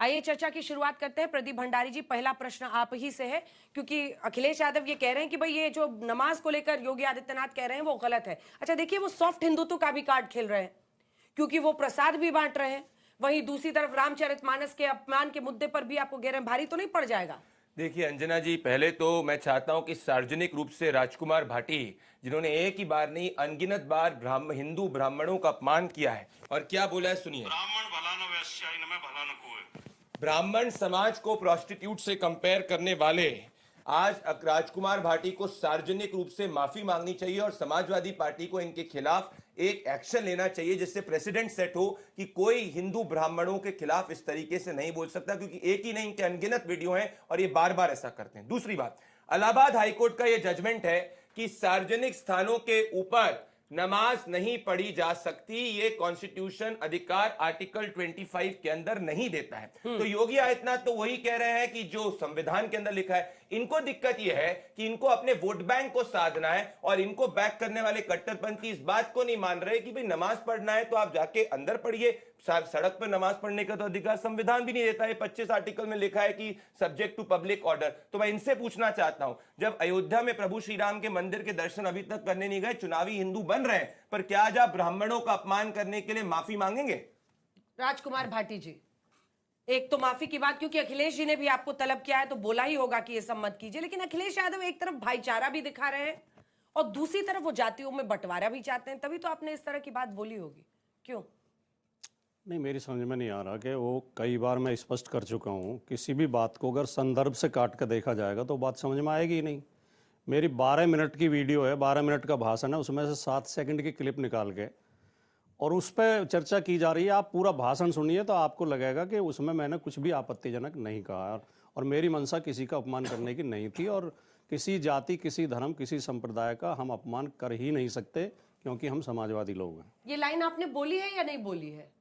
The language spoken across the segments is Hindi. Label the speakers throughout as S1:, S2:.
S1: आइए चर्चा की शुरुआत करते हैं। प्रदीप भंडारी जी, पहला प्रश्न आप ही से है, क्योंकि अखिलेश यादव ये कह रहे हैं कि भाई ये जो नमाज को लेकर योगी आदित्यनाथ कह रहे हैं वो गलत है। अच्छा देखिए, वो सॉफ्ट हिंदुत्व का भी कार्ड खेल रहे हैं, क्योंकि वो प्रसाद भी बांट रहे हैं। वहीं दूसरी तरफ रामचरितमानस के अपमान के मुद्दे पर भी आपको कह रहे हैं भारी तो नहीं पड़ जाएगा?
S2: देखिए अंजना जी, पहले तो मैं चाहता हूं कि सार्वजनिक रूप से राजकुमार भाटी, जिन्होंने एक ही बार नहीं अनगिनत बार हिंदू ब्राह्मणों का अपमान किया है, और क्या बोला है सुनिए।
S3: ब्राह्मण भला न वैश्य इनमें भला न कोई।
S2: ब्राह्मण समाज को प्रोस्टिट्यूट से कंपेयर करने वाले आज राजकुमार भाटी को सार्वजनिक रूप से माफी मांगनी चाहिए और समाजवादी पार्टी को इनके खिलाफ एक एक्शन लेना चाहिए, जिससे प्रेसिडेंट सेट हो कि कोई हिंदू ब्राह्मणों के खिलाफ इस तरीके से नहीं बोल सकता, क्योंकि एक ही नहीं, इनके अनगिनत वीडियो हैं और ये बार बार ऐसा करते हैं। दूसरी बात, इलाहाबाद हाईकोर्ट का ये जजमेंट है कि सार्वजनिक स्थानों के ऊपर नमाज नहीं पढ़ी जा सकती, ये कॉन्स्टिट्यूशन अधिकार आर्टिकल 25 के अंदर नहीं देता है। तो योगी आदित्यनाथ तो वही कह रहे हैं कि जो संविधान के अंदर लिखा है। इनको दिक्कत यह है कि इनको अपने वोट बैंक को साधना है, और इनको बैक करने वाले कट्टरपंथी इस बात को नहीं मान रहे कि भाई नमाज पढ़ना है तो आप जाके अंदर पढ़िए, सड़क पर नमाज पढ़ने का तो अधिकार संविधान भी नहीं देता है। 25 आर्टिकल में लिखा है कि सब्जेक्ट टू पब्लिक ऑर्डर। तो मैं इनसे पूछना चाहता हूं, जब अयोध्या में प्रभु श्री राम के मंदिर के दर्शन अभी तक करने नहीं गए, चुनावी हिंदू बन रहे हैं, पर क्या आज आप ब्राह्मणों का अपमान करने के लिए माफी मांगेंगे?
S1: राजकुमार भाटी जी, एक तो माफी की बात, क्योंकि अखिलेश जी ने भी आपको तलब किया है तो बोला ही होगा कि ये सब मत कीजिए, लेकिन अखिलेश यादव एक तरफ भाईचारा भी दिखा रहे हैं और दूसरी तरफ वो जातियों में बंटवारा भी चाहते हैं, तभी तो आपने इस तरह की बात बोली होगी। क्यों?
S4: नहीं, मेरी समझ में नहीं आ रहा कि वो कई बार मैं स्पष्ट कर चुका हूँ, किसी भी बात को अगर संदर्भ से काट कर देखा जाएगा तो बात समझ में आएगी ही नहीं। मेरी 12 मिनट की वीडियो है, 12 मिनट का भाषण है, उसमें से 7 सेकंड की क्लिप निकाल के और उस पर चर्चा की जा रही है। आप पूरा भाषण सुनिए तो आपको लगेगा कि उसमें मैंने कुछ भी आपत्तिजनक नहीं कहा, और मेरी मंशा किसी का अपमान करने की नहीं थी, और किसी जाति, किसी धर्म, किसी संप्रदाय का हम अपमान कर ही नहीं सकते, क्योंकि हम समाजवादी लोग हैं।
S1: ये लाइन आपने बोली है या नहीं बोली है?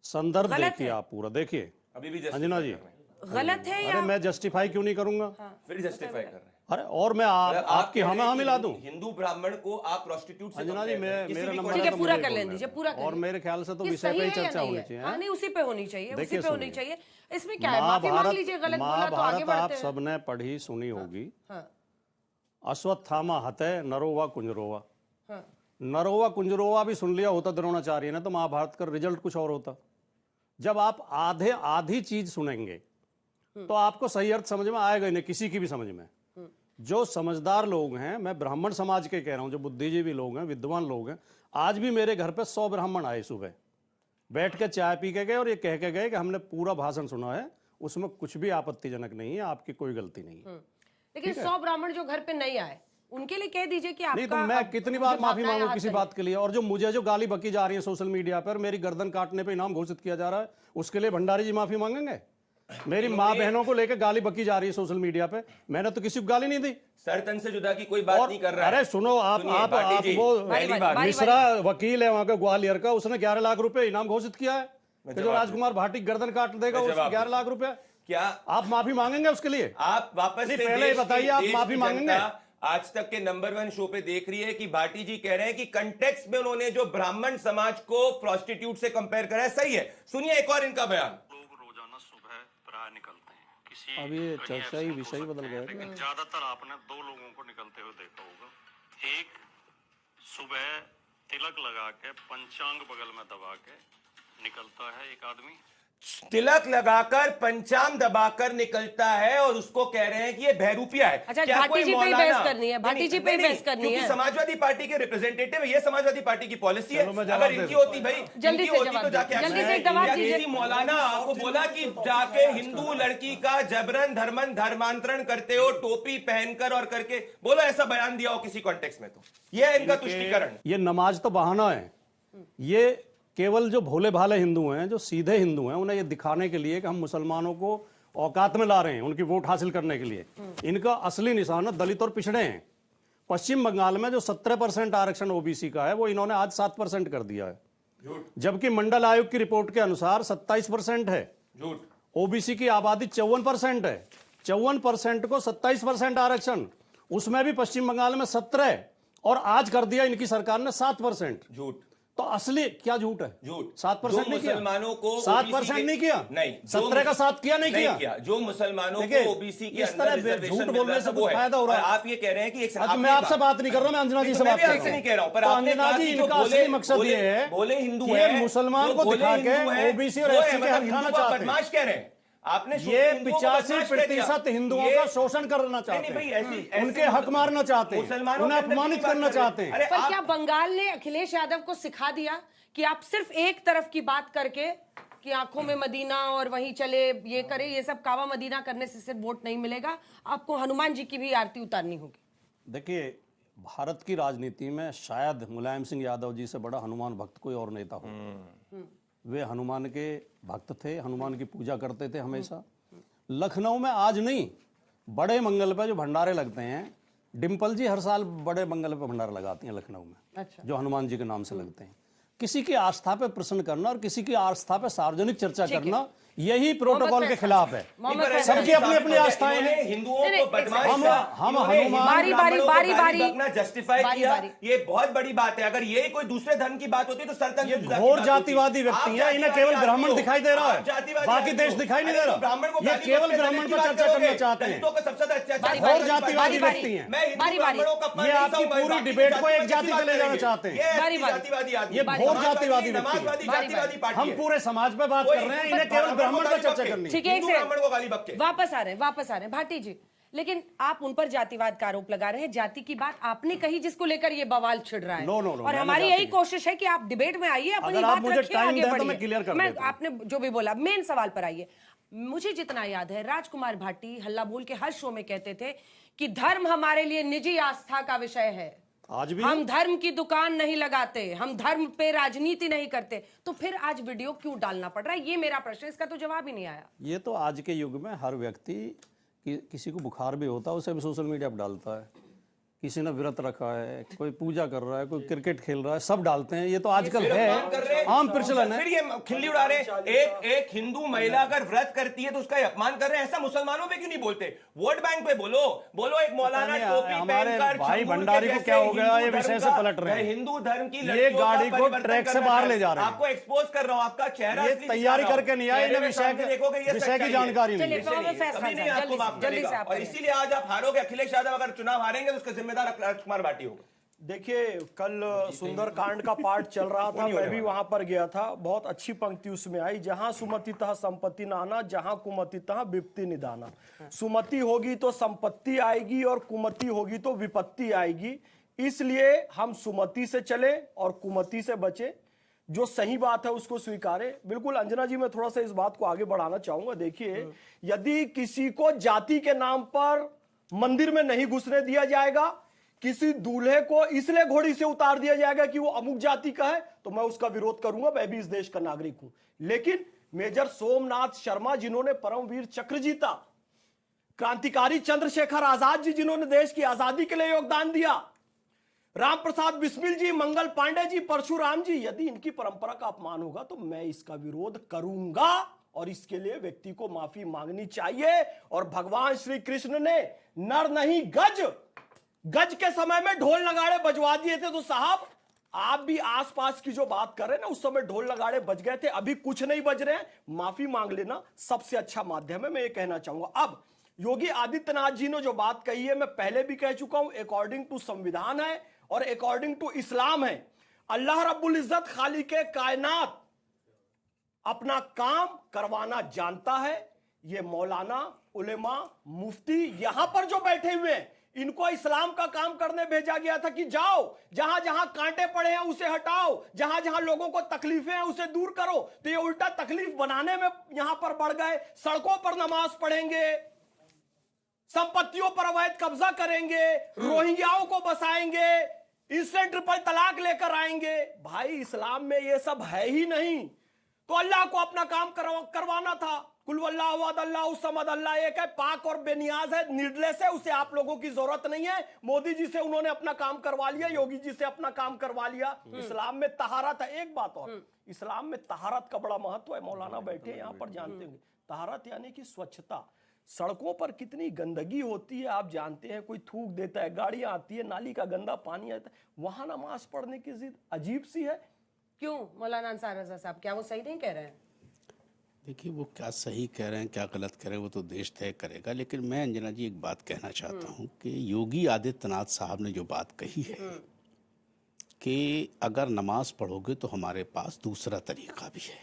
S4: संदर्भ देखिए, आप पूरा देखिए।
S2: अभी भी
S4: अंजना जी,
S1: गलत है या?
S4: अरे मैं जस्टिफाई क्यों नहीं करूंगा?
S2: फिर जस्टिफाई कर रहे हैं।
S4: अरे और मैं आपकी हाँ मिला दूं?
S2: हिंदू ब्राह्मण को आप प्रोस्टिट्यूट से
S4: अंजना जी, मेरा नंबर
S1: ठीक है, पूरा कर लें दीजिए, पूरा कर
S4: और
S1: लें।
S4: मेरे ख्याल से तो
S1: ये
S4: विषय पे
S1: सही
S4: ही
S1: है या
S4: चर्चा
S1: नहीं
S4: होनी
S1: है?
S4: चाहिए।
S1: हाँ, नहीं, उसी पे होनी चाहिए, उसी
S4: देखिए
S1: पे होनी
S4: सुनिए।
S1: चाहिए। इसमें क्या है, माफी मांग लीजिए, गलत बोला तो आगे
S4: महाभारत आप
S1: बढ़ते हैं।
S4: सबने पढ़ी सुनी होगी।
S1: हाँ,
S4: अश्वत्थामा हते नरोवा कुंजरोवा।
S1: हाँ,
S4: नरोवा कुंजरोवा भी सुन लिया होता द्रोणाचार्य ने तो महाभारत का रिजल्ट कुछ और होता। जब आप आधी चीज सुनेंगे तो आपको सही अर्थ समझ में आएगा ही नहीं, किसी की भी समझ में। जो समझदार लोग हैं, मैं ब्राह्मण समाज के कह रहा हूं, जो बुद्धिजीवी लोग हैं, विद्वान लोग हैं, आज भी मेरे घर पे 100 ब्राह्मण आए, सुबह बैठ के चाय पी के गए और ये कह के गए कि हमने पूरा भाषण सुना है, उसमें कुछ भी आपत्तिजनक नहीं है, आपकी कोई गलती नहीं है।
S1: लेकिन 100 ब्राह्मण जो घर पे नहीं आए उनके लिए कह दीजिए कि
S4: नहीं तो
S1: आपका
S4: मैं कितनी बार माफी मांगू किसी
S1: हाथ
S4: बात के लिए? और जो मुझे जो गाली बकी जा रही है सोशल मीडिया पर, मेरी गर्दन काटने पे इनाम घोषित किया जा रहा है, उसके लिए भंडारी जी माफी मांगेंगे? मेरी माँ बहनों को लेकर गाली बकी जा रही है सोशल मीडिया पे, मैंने तो किसी को गाली नहीं दी।
S2: सर तन से जुदा की कोई बात नहीं कर रहा है।
S4: अरे सुनो, आप वो मिश्रा वकील है वहां का ग्वालियर का, उसने 11 लाख रुपए इनाम घोषित किया है कि जो राजकुमार भाटी गर्दन काट देगा उसको 11 लाख रुपए।
S2: क्या
S4: आप माफी मांगेंगे उसके लिए?
S2: आप वापस से
S4: पहले बताइए, आप माफी मांगेंगे?
S2: आज तक के नंबर 1 शो पे देख रही है कि भाटी जी कह रहे हैं कि कंटेक्स्ट में उन्होंने जो ब्राह्मण समाज को प्रोस्टिट्यूट से कंपेयर करा है, सही है। सुनिए एक और इनका बयान।
S3: लोग रोजाना सुबह प्राय निकलते हैं, किसी
S4: अब ये चर्चा ही विषय ही बदल गया।
S3: लेकिन ज्यादातर आपने 2 लोगों को निकलते हुए देखा होगा। एक सुबह तिलक लगा के पंचांग बगल में दबा के निकलता है एक आदमी,
S2: तिलक लगाकर पंचांग दबाकर निकलता है और उसको कह रहे हैं कि ये बहरूपिया है।
S1: अच्छा,
S2: क्या
S1: भाटी
S2: कोई
S1: जी पे ही
S2: मौलाना?
S1: बहस करनी है, भाटी जी पे ही बहस करनी है,
S2: क्योंकि समाजवादी पार्टी के रिप्रेजेंटेटिव है, ये समाजवादी पार्टी की पॉलिसी है।
S4: चलो,
S2: अगर इनकी होती भाई
S1: जल्दी
S2: इनकी
S1: से
S2: होती
S1: जवाब
S2: तो जाके
S1: जल्दी से
S2: action
S1: जवाब
S2: या
S1: दीजिए।
S2: किसी मौलाना आपको बोला कि जाके हिंदू लड़की का जबरन धर्मांतरण करते हो टोपी पहनकर और करके, बोलो ऐसा बयान दिया हो किसी कॉन्टेक्स्ट में, तो यह है इनका तुष्टीकरण।
S4: ये नमाज तो बहाना है। ये केवल जो भोले भाले हिंदू हैं, जो सीधे हिंदू हैं, उन्हें ये दिखाने के लिए कि हम मुसलमानों को औकात में ला रहे हैं, उनकी वोट हासिल करने के लिए। इनका असली निशाना दलित और पिछड़े हैं। पश्चिम बंगाल में जो 17% आरक्षण ओबीसी का है, वो इन्होंने आज 7% कर दिया है, जबकि मंडल आयोग की रिपोर्ट के अनुसार 27% है। ओबीसी की आबादी 54% है, 54% को 27% आरक्षण, उसमें भी पश्चिम बंगाल में 17, और आज कर दिया इनकी सरकार ने 7%।
S2: झूठ।
S4: तो असली क्या झूठ है?
S2: झूठ।
S4: 7%
S2: जो
S4: नहीं किया,
S2: मुसलमानों को
S4: 7% नहीं किया,
S2: नहीं
S4: 17 का 7 किया, नहीं किया।
S2: जो मुसलमानों
S4: देखिए,
S2: को ओबीसी के
S4: इस
S2: अंदर
S4: तरह
S2: रिजर्वेशन
S4: झूठ
S2: मिल
S4: बोलने
S2: रहा है,
S4: से
S2: वो
S4: कुछ
S2: है।
S4: फायदा हो रहा है।
S2: और आप ये कह रहे हैं कि एक
S4: अच्छा, मैं आपसे बात नहीं कर रहा हूं, मैं अंजना जी से बात कर रहा हूं।
S2: नहीं कह रहा हूं, पर
S4: अंजना जी, इनका असली मकसद ये है
S2: बोले हिंदू
S4: कि
S2: है,
S4: मुसलमान को दिखा के ओबीसी और एससी के हक खाना चाहते हैं।
S2: बदमाश कह रहे हैं आपने।
S4: ये 85% हिंदुओं का शोषण करना चाहते हैं, उनके हक मारना चाहते हैं, उन्हें अपमानित करना चाहते हैं।
S1: पर क्या बंगाल ने अखिलेश यादव को सिखा दिया कि आप सिर्फ एक तरफ की बात करके कि आंखों में मदीना और वहीं चले ये करे, ये सब कावा मदीना करने से सिर्फ वोट नहीं मिलेगा, आपको हनुमान जी की भी आरती उतारनी होगी?
S4: देखिए, भारत की राजनीति में शायद मुलायम सिंह यादव जी से बड़ा हनुमान भक्त कोई और नेता हो। वे हनुमान के भक्त थे, हनुमान की पूजा करते थे हमेशा। लखनऊ में आज नहीं, बड़े मंगल पे जो भंडारे लगते हैं, डिम्पल जी हर साल बड़े मंगल पे भंडारा लगाती हैं लखनऊ में।
S1: अच्छा।
S4: जो हनुमान जी के नाम से लगते हैं। किसी की आस्था पे प्रश्न करना और किसी की आस्था पे सार्वजनिक चर्चा करना, यही प्रोटोकॉल के खिलाफ है। सबकी अपनी अपनी आस्थाएं हैं।
S2: हिंदुओं को बदमाश
S4: हम हनुमान
S2: जस्टिफाई किया, ये बहुत बड़ी बात है। अगर ये कोई दूसरे धर्म की बात होती तो सरतंत्र
S4: घोर जातिवादी व्यक्ति है, इन्हें केवल ब्राह्मण दिखाई दे रहा है, बाकी देश दिखाई नहीं दे रहा।
S2: ब्राह्मण को
S4: ये केवल ब्राह्मण पर चर्चा करना चाहते हैं,
S2: सबसे ज्यादा अत्याचार
S4: घोर जातिवादी व्यक्ति हैं। ये आपकी पूरी डिबेट को एक जाति पे ले जाना चाहते हैं, ये घोर जातिवादी व्यक्ति हैं। हम पूरे समाज पे बात कर रहे हैं, इन्हें केवल ब्राह्मण पर चर्चा करनी है।
S1: ठीक है, वापस आ रहे हैं भाटी जी, लेकिन आप उन पर जातिवाद का आरोप लगा रहे हैं। जाति की बात आपने कही जिसको लेकर ये बवाल छिड़ रहा है।
S4: नो,
S1: और हमारी यही कोशिश है कि आप डिबेट में आइए, अपनी बात रखिए, आगे बढ़िए। मैं आपने जो भी बोला, मेन सवाल पर आइए। मुझे जितना याद है, राजकुमार भाटी हल्ला बोल के हर शो में कहते थे कि धर्म हमारे लिए निजी आस्था का विषय है,
S4: आज भी
S1: हम धर्म की दुकान नहीं लगाते, हम धर्म पे राजनीति नहीं करते। तो फिर आज वीडियो क्यों डालना पड़ रहा है, ये मेरा प्रश्न, इसका तो जवाब ही नहीं आया।
S4: ये तो आज के युग में हर व्यक्ति किसी को बुखार भी होता है, उसे भी सोशल मीडिया पर डालता है। किसी ने व्रत रखा है, कोई पूजा कर रहा है, कोई क्रिकेट खेल रहा है, सब डालते हैं। ये तो आजकल है, आम प्रचलन है।
S2: फिर ये खिल्ली उड़ा रहे हैं। एक हिंदू महिला अगर व्रत करती है तो उसका अपमान कर रहे हैं, ऐसा मुसलमानों पे क्यों नहीं बोलते? वोट बैंक पे बोलो एक मौलाना टोपी
S4: हमारे
S2: पहनकर
S4: भाई भंडारी को क्या हो गया, ये विषय से पलट रहे हैं।
S2: हिंदू धर्म की
S4: ये गाड़ी को ट्रैक से बाहर ले जा रहे हैं।
S2: आपको एक्सपोज कर रहा हूँ, आपका चेहरा
S4: ये तैयारी करके नहीं आए, इन्हें विषय की जानकारी नहीं है।
S2: और इसीलिए आज आप हारोगे। अखिलेश यादव अगर चुनाव हारेंगे तो उसका जिम्मेदार राजकुमार भाटी होगा।
S5: देखिए, कल सुंदरकांड का पाठ चल रहा था, मैं भी वहां पर गया था। बहुत अच्छी पंक्ति उसमें आई, जहां सुमति तह संपत्ति नाना, जहां कुमति तह विपत्ति निदाना। सुमति होगी तो संपत्ति आएगी और कुमति होगी तो विपत्ति आएगी। इसलिए हम सुमति से चले और कुमति से बचे। जो सही बात है उसको स्वीकारे। बिल्कुल अंजना जी, मैं थोड़ा सा इस बात को आगे बढ़ाना चाहूंगा। देखिए, यदि किसी को जाति के नाम पर मंदिर में नहीं घुसने दिया जाएगा, किसी दूल्हे को इसलिए घोड़ी से उतार दिया जाएगा कि वो अमुक जाति का है, तो मैं उसका विरोध करूंगा, मैं भी इस देश का नागरिक हूं। लेकिन मेजर सोमनाथ शर्मा जिन्होंने परमवीर चक्र जीता, क्रांतिकारी चंद्रशेखर आजाद जी जिन्होंने देश की आजादी के लिए योगदान दिया, राम प्रसाद बिस्मिल जी, मंगल पांडे जी, परशुराम जी, यदि इनकी परंपरा का अपमान होगा तो मैं इसका विरोध करूंगा और इसके लिए व्यक्ति को माफी मांगनी चाहिए। और भगवान श्री कृष्ण ने नर नहीं गज के समय में ढोल नगाड़े बजवा दिए थे। तो साहब, आप भी आसपास की जो बात कर रहे हैं ना, उस समय ढोल नगाड़े बज गए थे, अभी कुछ नहीं बज रहे हैं। माफी मांग लेना सबसे अच्छा माध्यम है, मैं ये कहना चाहूंगा। अब योगी आदित्यनाथ जी ने जो बात कही है, मैं पहले भी कह चुका हूं, अकॉर्डिंग टू संविधान है और अकॉर्डिंग टू इस्लाम है। अल्लाह रब्बुल इज्जत खालिके कायनात अपना काम करवाना जानता है। ये मौलाना, उलेमा, मुफ्ती यहां पर जो बैठे हुए हैं, इनको इस्लाम का काम करने भेजा गया था कि जाओ, जहां जहां कांटे पड़े हैं उसे हटाओ, जहां जहां लोगों को तकलीफें हैं उसे दूर करो। तो ये उल्टा तकलीफ बनाने में यहां पर बढ़ गए। सड़कों पर नमाज पढ़ेंगे, संपत्तियों पर अवैध कब्जा करेंगे, रोहिंग्याओं को बसाएंगे, इंस्टेंट ट्रिपल तलाक लेकर आएंगे। भाई, इस्लाम में ये सब है ही नहीं। तो अल्लाह को अपना काम करवाना था। कुल वल्लाहु अहद अल्लाहु समद, अल्लाह एक है, पाक और बेनियाज है, नीडलेस है, उसे आप लोगों की जरूरत नहीं है। मोदी जी से उन्होंने अपना काम करवा लिया, योगी जी से अपना काम करवा लिया। इस्लाम में तहारत है। एक बात और, इस्लाम में तहारत का बड़ा महत्व है। मौलाना बैठे यहां पर जानते होंगे, तहारत यानी कि स्वच्छता। सड़कों पर कितनी गंदगी होती है आप जानते हैं। कोई थूक देता है, गाड़ियां आती है, नाली का गंदा पानी आता है, वहां नमाज पढ़ने की जिद अजीब सी है।
S1: क्यों मौलाना अंसार रजा साहब, क्या वो सही नहीं कह रहे हैं?
S6: देखिए, वो क्या सही कह रहे हैं क्या गलत कह रहे हैं वो तो देश तय करेगा, लेकिन मैं अंजना जी एक बात कहना चाहता हूँ कि योगी आदित्यनाथ साहब ने जो बात कही है कि अगर नमाज पढ़ोगे तो हमारे पास दूसरा तरीका भी है,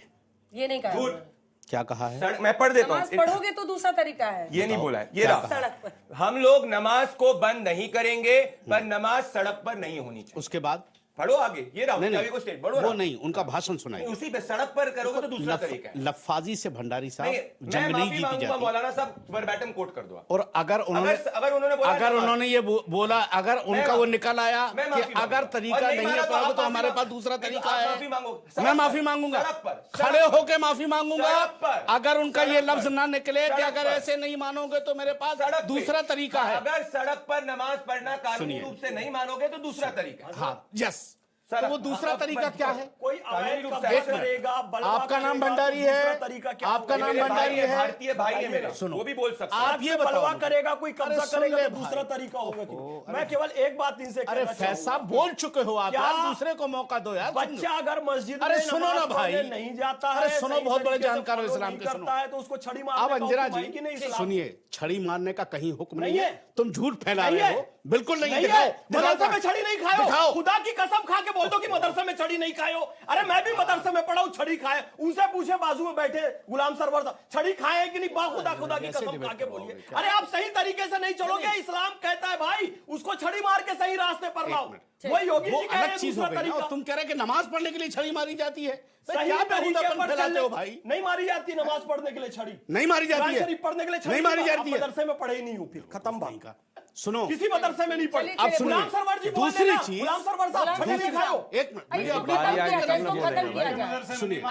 S1: ये नहीं कहा
S2: झूठ।
S1: उन्होंने।
S6: क्या कहा है?
S2: मैं पढ़ देता
S1: नमाज
S2: हूँ,
S1: पढ़ोगे तो दूसरा तरीका है,
S2: ये नहीं बोला है, ये
S6: क्या
S2: रहा।
S6: कहा?
S1: सड़क पर।
S2: हम लोग नमाज को बंद नहीं करेंगे, पर नमाज सड़क पर नहीं होनी चाहिए।
S6: उसके बाद
S2: पढ़ो आगे, ये रहा
S6: नहीं
S2: उसका भी स्टेट पढ़ो
S6: वो
S2: ना।
S6: नहीं, उनका भाषण सुनाइए।
S2: उसी पे सड़क पर करोगे तो दूसरा तरीका है।
S6: लफाजी से भंडारी साहब
S2: नहीं, मैं
S6: जंग नहीं
S2: माफी
S6: जीती
S2: मांगूंगा,
S6: जाती।
S2: मौलाना साहब वर्बैटम कोट कर दो।
S6: और अगर उन्होंने
S2: अगर उन्होंने बोला
S6: अगर
S2: नमाज-
S6: उन्होंने ये बोला, अगर उनका वो निकल आया
S2: मैं
S6: कि
S2: माफी
S6: अगर
S2: मांगूंगा।
S6: तरीका
S2: और
S6: नहीं
S2: माना
S6: अपनाओगे
S2: आप
S6: तो
S2: माफी
S6: हमारे
S2: मांगो।
S6: पास दूसरा
S2: नहीं,
S6: तरीका
S2: आप
S6: है,
S2: माफी मांगो।
S6: मैं
S2: सड़क
S6: माफी
S2: पर,
S6: मांगूंगा,
S2: सड़क पर,
S6: खड़े
S2: सड़क
S6: होके माफी मांगूंगा।
S2: सड़क पर,
S6: अगर उनका ये
S2: सड़क
S6: लफ्ज
S2: पर,
S6: ना निकले कि
S2: सड़क
S6: अगर
S2: पर।
S6: ऐसे नहीं मानोगे तो मेरे पास
S2: सड़क पे।
S6: दूसरा तरीका है।
S2: अगर सड़क पर नमाज पढ़ना कानूनी
S6: सुनिए।
S2: रूप से नहीं मानोगे तो दूसरा तरीका है।
S6: हाँ, यस।
S2: सड़क
S6: तो वो
S2: पर।
S6: दूसरा
S2: अब
S6: तरीका क्या है?
S5: कोई
S2: कानूनी
S5: अवैध
S2: रूप से
S5: कब्जा
S2: एक मिनट।
S5: करेगा, बलवा
S6: आपका नाम
S5: करेगा,
S6: भंडारी
S5: तो दूसरा
S6: है,
S5: तरीका क्या
S6: आपका
S5: होगा?
S6: नाम
S2: मेरे
S6: भंडारी
S2: भाई
S6: है।
S2: भारतीय भाई है मेरा,
S6: सुनो।
S2: वो भी बोल सकता है।
S6: आप ये बताओ
S5: बलवा
S6: मुझे।
S5: करेगा, कोई कब्जा
S6: अरे सुन
S5: करेगा
S6: ले
S5: तो
S6: भाई।
S5: दूसरा तरीका होगा कि नहीं? मैं केवल एक बात इनसे
S6: अरे
S5: कहना
S6: फैज साहब
S5: चाहूंगा।
S6: बोल चुके हो आप
S5: क्या
S6: यार, दूसरे को मौका दो यार।
S5: बच्चा अगर मस्जिद
S6: अरे
S5: में
S6: सुनो ना
S5: नमाज
S6: भाई।
S5: पढ़ने नहीं जाता है,
S6: अरे सुनो,
S5: सही
S6: बहुत बड़े
S5: तरीके से
S6: जानकार हो
S5: follow
S6: इस्लाम
S5: नहीं
S6: के, सुनो।
S5: करता है तो उसको छड़ी
S6: अब
S5: मारने का
S6: अंजना
S5: हुक्म है कि नहीं
S6: जी
S5: इस्लाम?
S6: सुनिए, छड़ी मारने का कहीं हुक्म नहीं
S5: नहीं
S6: है,
S5: है।
S6: तुम झूठ फैला
S5: नहीं
S6: रहे
S5: है।
S6: हो। बिल्कुल नहीं है,
S5: नहीं
S6: दिखाओ,
S5: है। मदरसे
S6: दिखाओ।
S5: में छड़ी नहीं खाओ,
S6: दिखाओ।
S5: खुदा की कसम खा के बोल दो कि मदरसे में छड़ी नहीं खाओ। अरे मैं भी मदरसे में पढ़ा हूं, छड़ी खाए। उनसे पूछे बाजू में बैठे गुलाम सरवर साहब, छड़ी खाए हैं कि नहीं? बा खुदा खुदा की
S6: कैसे
S5: कसम
S6: डिबेट
S5: खा के
S6: करोगे?
S5: बोलिए।
S6: क्या?
S5: अरे आप सही तरीके से नहीं चलोगे, इस्लाम कहता है भाई उसको छड़ी मार के सही रास्ते पर लाओ। वो योगी
S6: वो
S5: जी कह रहे
S6: अलग
S5: हैं
S6: चीज हो
S5: दूसरा
S6: गई ना,
S5: तरीका।
S6: और तुम कह रहे हैं कि नमाज पढ़ने के लिए छड़ी मारी जाती है।
S5: सही
S6: क्या
S5: तरीके
S6: बेहुदापन
S5: पर
S6: फैलाते
S5: चलने
S6: हो भाई?
S5: नहीं मारी जाती नमाज पढ़ने के लिए छड़ी,
S6: नहीं मारी जाती
S5: कुरान
S6: है,
S5: शरीफ पढ़ने के लिए छड़ी
S6: नहीं मारी
S5: आप
S6: जाती है।
S5: मदरसे में पढ़े ही नहीं हो, फिर खत्म बात।
S6: का सुनो,
S5: किसी मदरसे में नहीं पढ़े।
S1: चलिए,
S6: अब
S1: चलिए,
S6: सुनिए,
S5: गुलाम सरवर जी बोल
S6: दूसरी
S5: रहे हैं ना,
S6: चीज,
S5: गुलाम सरवर साहब छड़ी नहीं
S1: दूसरी-
S5: खाओ।
S6: एक मिनट,
S1: इसको
S6: मेरी
S1: खत्म किया जाए, इसको खत्म किया जाए।
S6: सुनिए,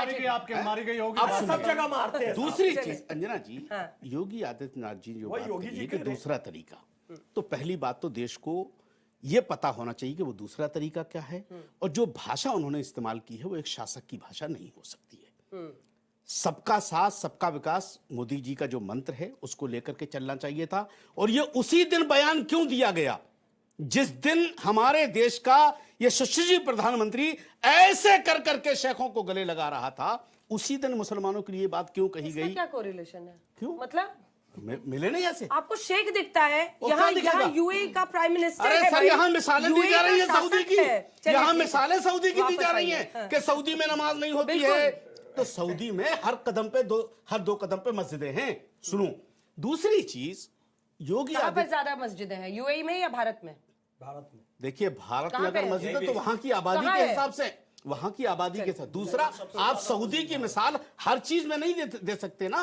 S7: मारी गई होगी।
S5: अब सब जगह मारते हैं।
S6: दूसरी चीज अंजना जी,
S1: हाँ।
S6: योगी आदित्यनाथ जी जो
S5: वही
S6: बात
S5: योगी
S6: कही
S5: जी
S6: है कि
S5: कह रहे हैं।
S6: दूसरा तरीका, तो पहली बात तो देश को ये पता होना चाहिए कि वो दूसरा तरीका क्या है, और जो भाषा उन्होंने इस्तेमाल की है वो एक शासक की भाषा नहीं हो सकती है। सबका साथ सबका विकास मोदी जी का जो मंत्र है उसको लेकर के चलना चाहिए था, और ये उसी दिन बयान क्यों दिया गया जिस दिन हमारे देश का ये सुशील प्रधानमंत्री ऐसे कर करके शेखों को गले लगा रहा था, उसी दिन मुसलमानों के लिए बात क्यों कही
S1: इसका
S6: गई?
S1: क्या कोरिलेशन है?
S6: क्यों?
S1: मतलब
S6: मिले नहीं ऐसे?
S1: आपको शेख दिखता है,
S6: वो
S1: यहाँ
S6: क्या दिखेगा?
S1: यहाँ यूएई का प्राइम मिनिस्टर
S6: अरे
S1: है
S6: सर,
S1: भाई।
S6: यहाँ मिसालें दी
S1: UAE
S6: जा रही है
S1: का
S6: सऊदी
S1: शासक
S6: की,
S1: है। चलिए,
S6: यहाँ
S1: ठीक है।
S6: मिसालें सऊदी की दी
S1: वापस
S6: जा रही
S1: आइए,
S6: हैं
S1: हाँ।
S6: कि सऊदी में नमाज नहीं होती
S1: बिल्कुल।
S6: है। तो सऊदी में हर कदम पे हर दो कदम पे मस्जिदें हैं। सुनो, दूसरी चीज, योगी
S1: कहाँ पर
S6: आदित्य,
S1: ज्यादा मस्जिदें हैं, यूएई में या भारत में?
S5: भारत में
S6: देखिए भारत में
S1: कहाँ
S6: अगर
S1: पे?
S6: मस्जिद है तो वहां की आबादी
S1: कहाँ
S6: के
S1: है?
S6: हिसाब से, वहां की आबादी के साथ। दूसरा, आप सऊदी की मिसाल हर चीज में नहीं दे सकते ना।